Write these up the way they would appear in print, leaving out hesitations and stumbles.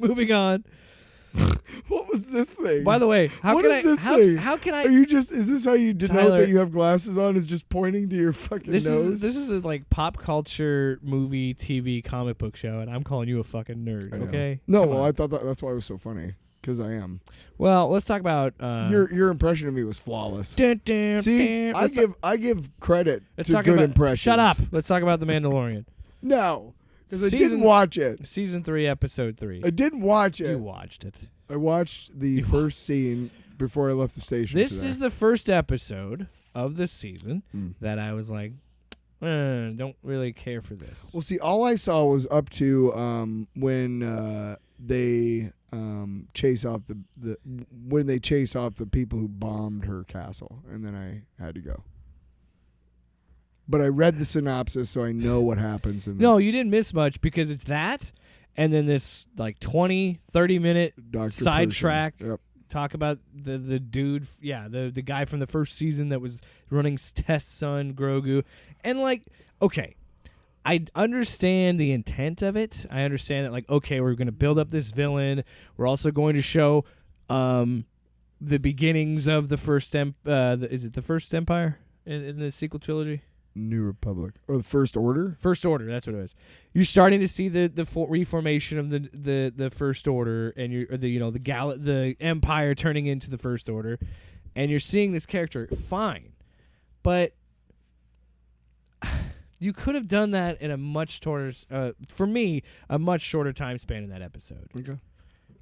Moving on. What was this thing? By the way, how can I? Are you just? Is this how you denote Tyler, that you have glasses on? Is just pointing to your fucking nose? This is a like pop culture movie, TV, comic book show, and I'm calling you a fucking nerd. Okay? No, Come well, on. I thought that's why it was so funny. Because I am. Well, let's talk about your impression of me was flawless. See, I give credit to good impressions. Shut up. Let's talk about The Mandalorian. No, because I didn't watch it. Season 3, Episode 3. I didn't watch it. You watched it. I watched the first scene before I left the station. This is the first episode of this season that I was like, don't really care for this. Well, see, all I saw was up to when they chase off the people who bombed her castle, and then I had to go. But I read the synopsis, so I know what happens. No, you didn't miss much because it's that, and then this like 20, 30-minute sidetrack. Yep. Talk about the dude, the guy from the first season that was running Tess' son, Grogu. And like, okay, I understand the intent of it. I understand that, like, okay, we're going to build up this villain. We're also going to show the beginnings of the first is it the First Empire in the sequel trilogy? New Republic or the First Order? First Order, that's what it was. You're starting to see the reformation of the First Order, and the Empire turning into the First Order, and you're seeing this character. Fine, but you could have done that in a much shorter, for me, a much shorter time span in that episode. Okay.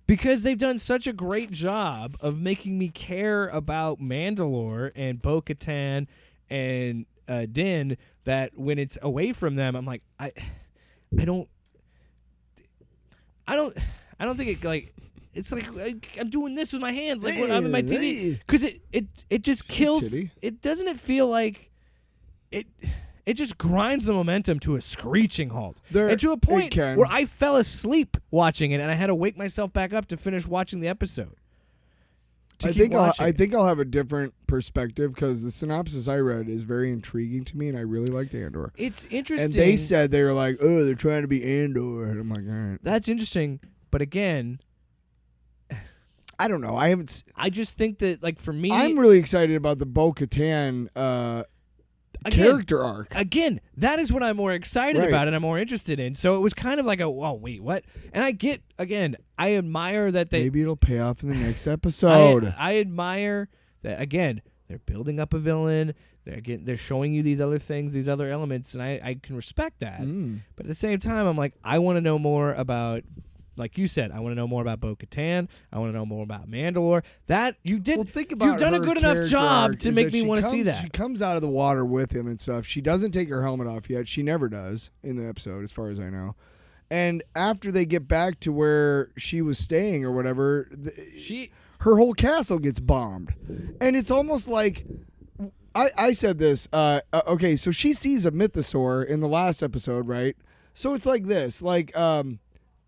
Because they've done such a great job of making me care about Mandalore and Bo-Katan and Din, that when it's away from them, I'm like, I don't think it, like, it's like I'm doing this with my hands, like when I'm in my TV, because it just kills. It doesn't it feel like it just grinds the momentum to a screeching halt, and to a point where I fell asleep watching it, and I had to wake myself back up to finish watching the episode. I think I'll have a different perspective because the synopsis I read is very intriguing to me, and I really liked Andor. It's interesting. And they said they were like, oh, they're trying to be Andor. And I'm like, all right. That's interesting. But again, I don't know. I just think that, like, for me, I'm really excited about the Bo-Katan character arc. Again, that is what I'm more excited about and I'm more interested in. So it was kind of like wait, what? And I admire that maybe it'll pay off in the next episode. I admire that, again, they're building up a villain. They're showing you these other things, these other elements, and I can respect that. But at the same time, I'm like, I want to know more about, like you said, I want to know more about Bo-Katan. I want to know more about Mandalore. That you did. Well, think about you've done a good enough job to make me want to see that. She comes out of the water with him and stuff. She doesn't take her helmet off yet. She never does in the episode, as far as I know. And after they get back to where she was staying or whatever, her whole castle gets bombed, and it's almost like. I said this. Okay, so she sees a mythosaur in the last episode, right? So it's like this, like.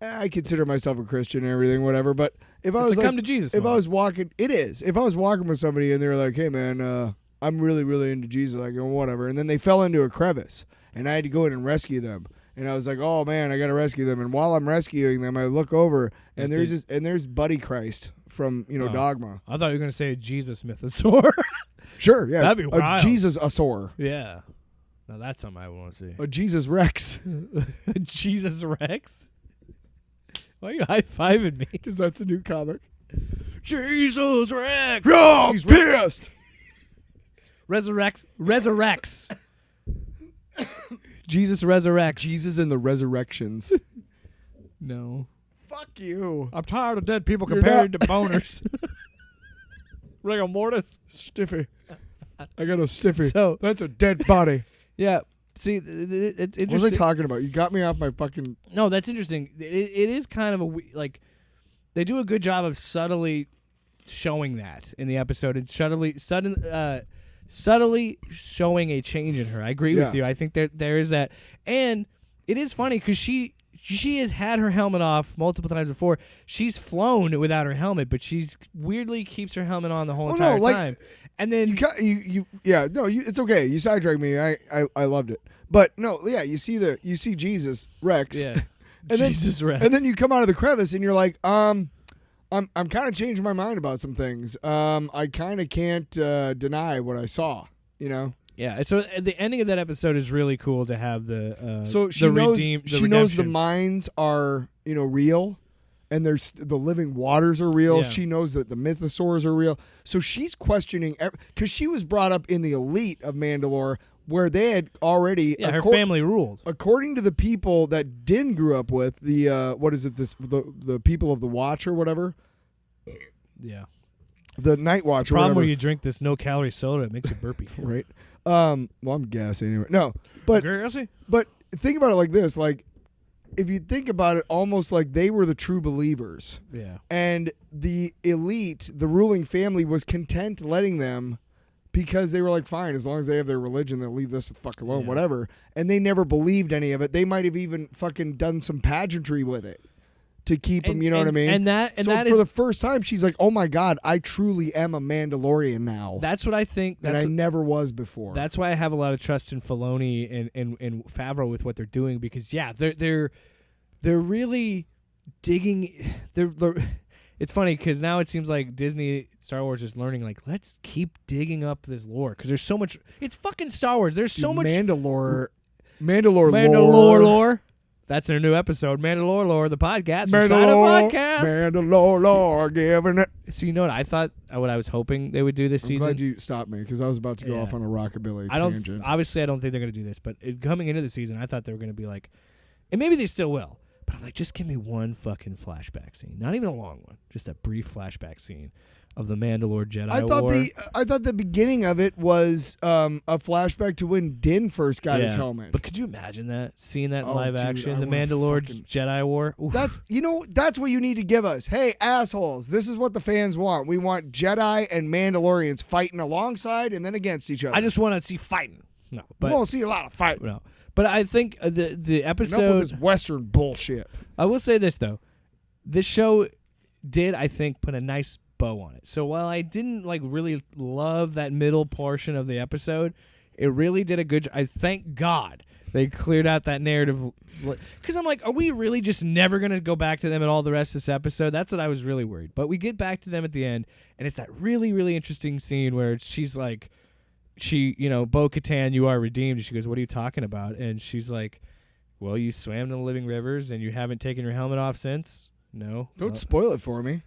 I consider myself a Christian and everything, whatever. But if I was come to Jesus, if I was walking, it is. If I was walking with somebody and they were like, "Hey, man, I'm really, really into Jesus," like, whatever, and then they fell into a crevice, and I had to go in and rescue them, and I was like, "Oh man, I got to rescue them." And while I'm rescuing them, I look over, and there's Buddy Christ from Dogma. I thought you were gonna say Jesus mythosaur. Sure, yeah, that'd be wild. A Jesus asaur. Yeah, now that's something I want to see. A Jesus Rex. A Jesus Rex. Why are you high-fiving me? Because that's a new comic. Jesus Rex! Oh, I'm pissed! Resurrects. Jesus resurrects. Jesus and the Resurrections. No. Fuck you. I'm tired of dead people compared to boners. Rigor mortis. Stiffy. I got a stiffy. So, that's a dead body. Yeah. See, it's interesting. What was I talking about? You got me off my fucking... No, that's interesting. It is kind of like... They do a good job of subtly showing that in the episode. It's subtly showing a change in her. I agree with you. I think there is that. And it is funny because she has had her helmet off multiple times before. She's flown without her helmet, but she weirdly keeps her helmet on the whole entire time. And then it's okay. You sidetracked me. I loved it. But no, yeah, you see Jesus Rex. Yeah. And Jesus then, Rex. and then you come out of the crevice and you're like, I'm kind of changing my mind about some things. I kind of can't deny what I saw. You know. Yeah. So the ending of that episode is really cool to have the. So she knows the mines are real. And there's the living waters are real. Yeah. She knows that the mythosaurs are real. So she's questioning because she was brought up in the elite of Mandalore, where they had already her family ruled. According to the people that Din grew up with, the the people of the Watch or whatever. Yeah. The Night Watch. It's the problem where you drink this no calorie soda, it makes you burpy. Right. Well, I'm gassy anyway. No, but think about it like this, like. If you think about it, almost like they were the true believers. Yeah. And the elite, the ruling family, was content letting them because they were like, fine, as long as they have their religion, they'll leave this the fuck alone, whatever. And they never believed any of it. They might have even fucking done some pageantry with it to keep them, you know what I mean? And that for the first time, she's like, oh my God, I truly am a Mandalorian now. That's what I think. And I never was before. That's why I have a lot of trust in Filoni and Favreau with what they're doing, because they're really digging. It's funny because now it seems like Disney, Star Wars is learning, like, let's keep digging up this lore because there's so much. It's fucking Star Wars. There's so much Mandalore lore. That's our new episode, Mandalore Lore, the podcast. Mandalore Lore, giving it. So you know what I thought, what I was hoping they would do this season? I'm glad you stopped me because I was about to go off on a rockabilly tangent. Obviously, I don't think they're going to do this, but coming into the season, I thought they were going to be like, and maybe they still will, but I'm like, just give me one fucking flashback scene. Not even a long one, just a brief flashback scene of the Mandalore Jedi War. I thought the beginning of it was a flashback to when Din first got his helmet. But could you imagine that? Seeing that in live action, the Mandalore Jedi War? Oof. That's what you need to give us. Hey, assholes, this is what the fans want. We want Jedi and Mandalorians fighting alongside and then against each other. I just want to see fighting. No, but we won't see a lot of fighting. No. But I think the episode... Enough with this Western bullshit. I will say this, though. This show did, I think, put a nice bow on it. So while I didn't really love that middle portion of the episode, it really did a good job. I thank God they cleared out that narrative, because I'm like, are we really just never going to go back to them at all the rest of this episode? That's what I was really worried. But we get back to them at the end, and it's that really, really interesting scene where she's like, Bo-Katan, you are redeemed. She goes, what are you talking about? And she's like, well, you swam in the living rivers and you haven't taken your helmet off since? No. Don't spoil it for me.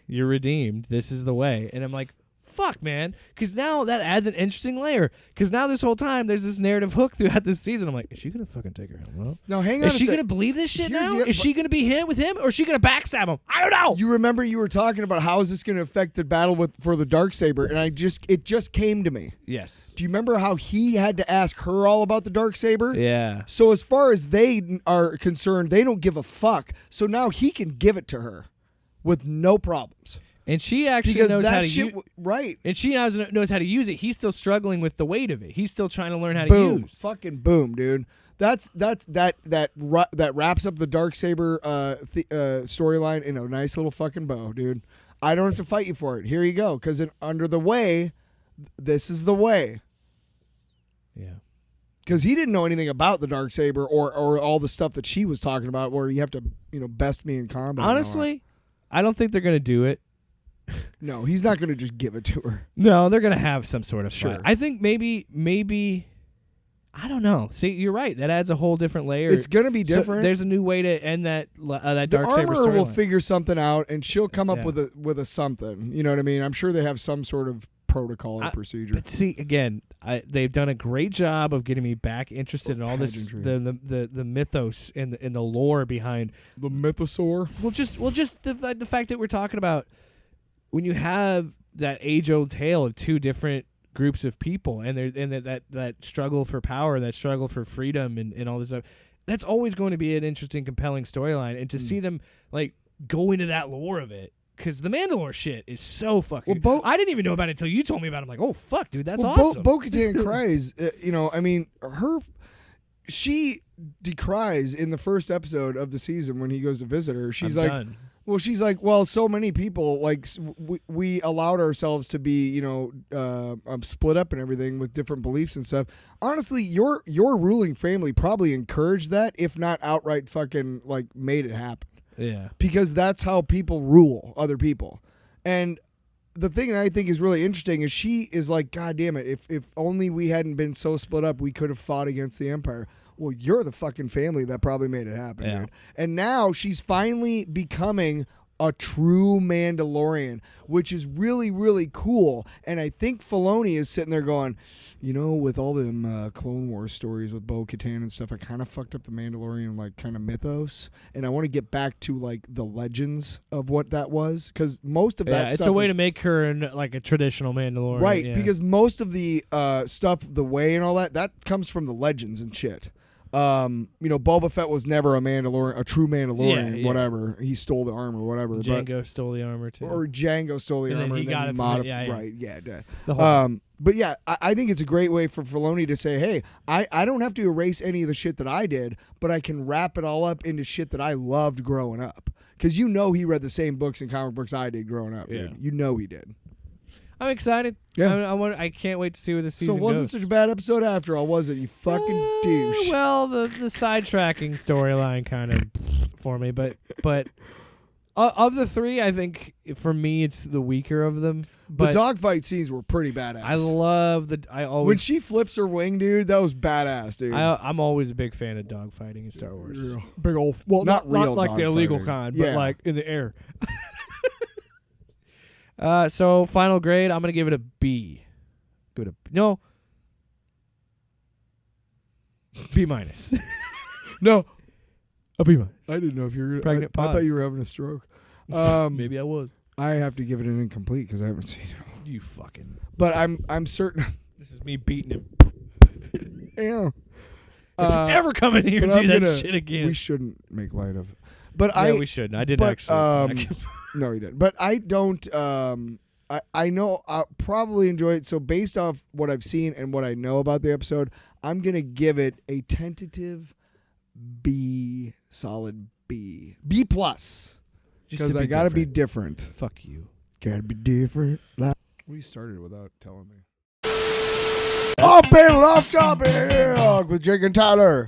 You're redeemed. This is the way. And I'm like, fuck, man. Because now that adds an interesting layer. Because now this whole time there's this narrative hook throughout this season. I'm like, is she going to fucking take her helmet off? No, hang on. Is she going to believe this shit now? Is she going to be with him? Or is she going to backstab him? I don't know. You remember you were talking about how is this going to affect the battle for the Darksaber, and it just came to me. Yes. Do you remember how he had to ask her all about the Darksaber? Yeah. So as far as they are concerned, they don't give a fuck. So now he can give it to her with no problems. And she actually knows how to use it. Right. And she knows how to use it. He's still struggling with the weight of it. He's still trying to learn how to use. Fucking boom, dude. That wraps up the Darksaber storyline in a nice little fucking bow, dude. I don't have to fight you for it. Here you go. Because under the way, this is the way. Yeah. Because he didn't know anything about the Darksaber or all the stuff that she was talking about where you have to, best me in combat. Honestly, I don't think they're going to do it. No, he's not going to just give it to her. No, they're going to have some sort of fight. Sure. I think maybe, I don't know. See, you're right. That adds a whole different layer. It's going to be different. So there's a new way to end that Darksaber storyline. The armorer will figure something out, and she'll come up with a something. You know what I mean? I'm sure they have some sort of protocol or procedure. But see, again, they've done a great job of getting me back interested in all this, the mythos and the lore behind the mythosaur. Well, just the fact that we're talking about when you have that age-old tale of two different groups of people and that struggle for power, that struggle for freedom and all this stuff, that's always going to be an interesting, compelling storyline. And to see them go into that lore of it, because the Mandalore shit is so fucking... Well, I didn't even know about it until you told me about it. I'm like, oh, fuck, dude, that's awesome. Bo-Katan cries, she decries in the first episode of the season when he goes to visit her. She's done. Well, she's like, well, so many people, like, we allowed ourselves to be, split up and everything with different beliefs and stuff. Honestly, your ruling family probably encouraged that, if not outright fucking, like, made it happen. Yeah. Because that's how people rule other people. And the thing that I think is really interesting is she is like, God damn it, if only we hadn't been so split up, we could have fought against the Empire. Well, you're the fucking family that probably made it happen, dude. And now she's finally becoming a true Mandalorian, which is really, really cool. And I think Filoni is sitting there going, with all them Clone Wars stories with Bo-Katan and stuff, I kind of fucked up the Mandalorian, like, kind of mythos. And I want to get back to, like, the legends of what that was. Because most of that stuff... it's a way to make her like a traditional Mandalorian. Right, because most of the stuff, the way and all that comes from the legends and shit. Boba Fett was never a Mandalorian, a true Mandalorian, whatever. He stole the armor, whatever. Django stole the armor too. Or Django stole the armor and then he got it right, yeah. But yeah, I think it's a great way for Filoni to say, hey, I don't have to erase any of the shit that I did, but I can wrap it all up into shit that I loved growing up. Because he read the same books and comic books I did growing up. Yeah. Dude. You know he did. I'm excited. Yeah. I can't wait to see where the season goes. So it wasn't such a bad episode after all, was it? You fucking douche. Well, the sidetracking storyline kind of for me, but of the three, I think for me it's the weaker of them. But the dogfight scenes were pretty badass. I love when she flips her wing, dude. That was badass, dude. I'm always a big fan of dogfighting in Star Wars. Real. Big old, well, not real, not like the illegal kind, but like in the air. So final grade, I'm gonna give it a B. B minus. No, a B minus. I didn't know if you were pregnant. I thought you were having a stroke. Maybe I was. I have to give it an incomplete because I haven't seen it. You fucking. But I'm certain. This is me beating him. Yeah. Don't you ever come in here and do that shit again. We shouldn't make light of it. But we shouldn't. I did actually. No, he didn't. But I don't. I know I'll probably enjoy it. So based off what I've seen and what I know about the episode, I'm gonna give it a tentative B, solid B, B plus. Because I gotta be different. Fuck you. Gotta be different. We started without telling me. Off panel, off topic with Jake and Tyler.